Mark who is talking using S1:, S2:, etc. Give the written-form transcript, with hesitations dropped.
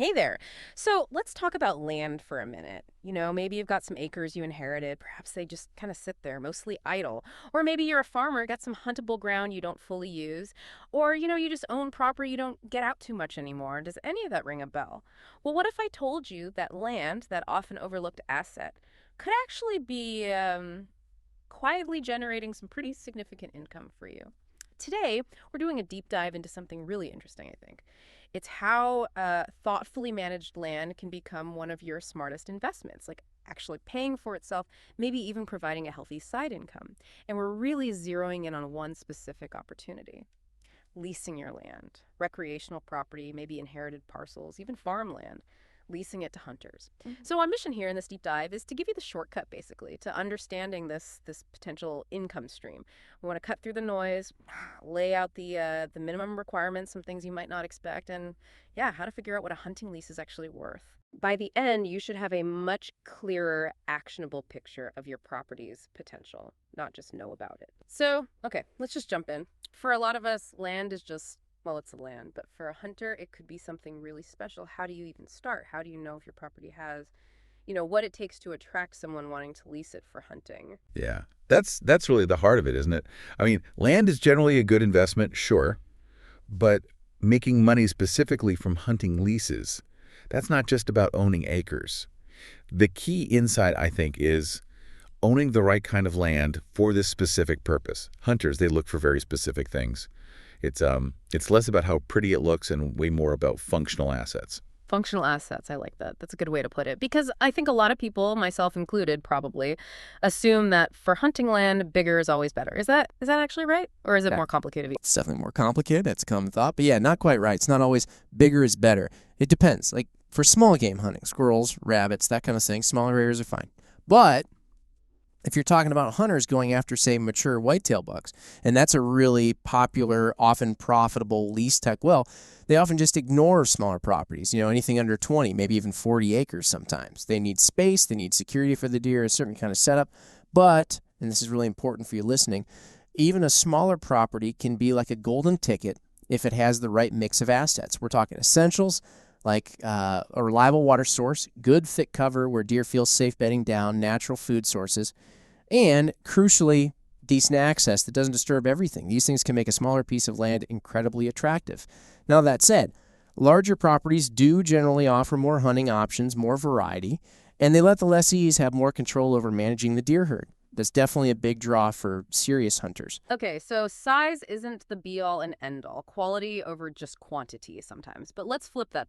S1: Hey there. So let's talk about land for a minute. Maybe you've got some acres you inherited. Perhaps they just kind of sit there, mostly idle. Or maybe you're a farmer, got some huntable ground you don't fully use. Or, you just own property you don't get out too much anymore. Does any of that ring a bell? Well, what if I told you that land, that often overlooked asset, could actually be quietly generating some pretty significant income for you? Today, we're doing a deep dive into something really interesting, I think. It's how thoughtfully managed land can become one of your smartest investments, like actually paying for itself, maybe even providing a healthy side income. And we're really zeroing in on one specific opportunity: leasing your land, recreational property, maybe inherited parcels, even farmland, leasing it to hunters. So our mission here in this deep dive is to give you the shortcut, basically, to understanding this potential income stream. We want to cut through the noise, lay out the minimum requirements, some things you might not expect, and yeah, how to figure out what a hunting lease is actually worth. By the end, you should have a much clearer, actionable picture of your property's potential, not just know about it. So, okay, let's just jump in. For a lot of us, land is just, well, it's a land, but for a hunter, it could be something really special. How do you even start? How do you know if your property has, what it takes to attract someone wanting to lease it for hunting?
S2: Yeah. That's really the heart of it, isn't it? I mean, land is generally a good investment, sure, but making money specifically from hunting leases, that's not just about owning acres. The key insight, I think, is owning the right kind of land for this specific purpose. Hunters, they look for very specific things. It's less about how pretty it looks and way more about functional assets.
S1: Functional assets. I like that. That's a good way to put it. Because I think a lot of people, myself included, probably assume that for hunting land, bigger is always better. Is that actually right? Or is it
S3: Yeah,
S1: more complicated?
S3: it's definitely more complicated. That's a common thought. But yeah, not quite right. It's not always bigger is better. It depends. Like for small game hunting, squirrels, rabbits, that kind of thing, smaller areas are fine. But if you're talking about hunters going after, say, mature whitetail bucks, and that's a really popular, often profitable lease tech well, they often just ignore smaller properties, anything under 20, maybe even 40 acres sometimes. They need space, they need security for the deer, a certain kind of setup. But, and this is really important for you listening, even a smaller property can be like a golden ticket if it has the right mix of assets. We're talking essentials like a reliable water source, good thick cover where deer feel safe bedding down, natural food sources, and crucially, decent access that doesn't disturb everything. These things can make a smaller piece of land incredibly attractive. Now, that said, larger properties do generally offer more hunting options, more variety, and they let the lessees have more control over managing the deer herd. That's definitely a big draw for serious hunters.
S1: Okay, so size isn't the be all and end all. Quality over just quantity sometimes. But let's flip that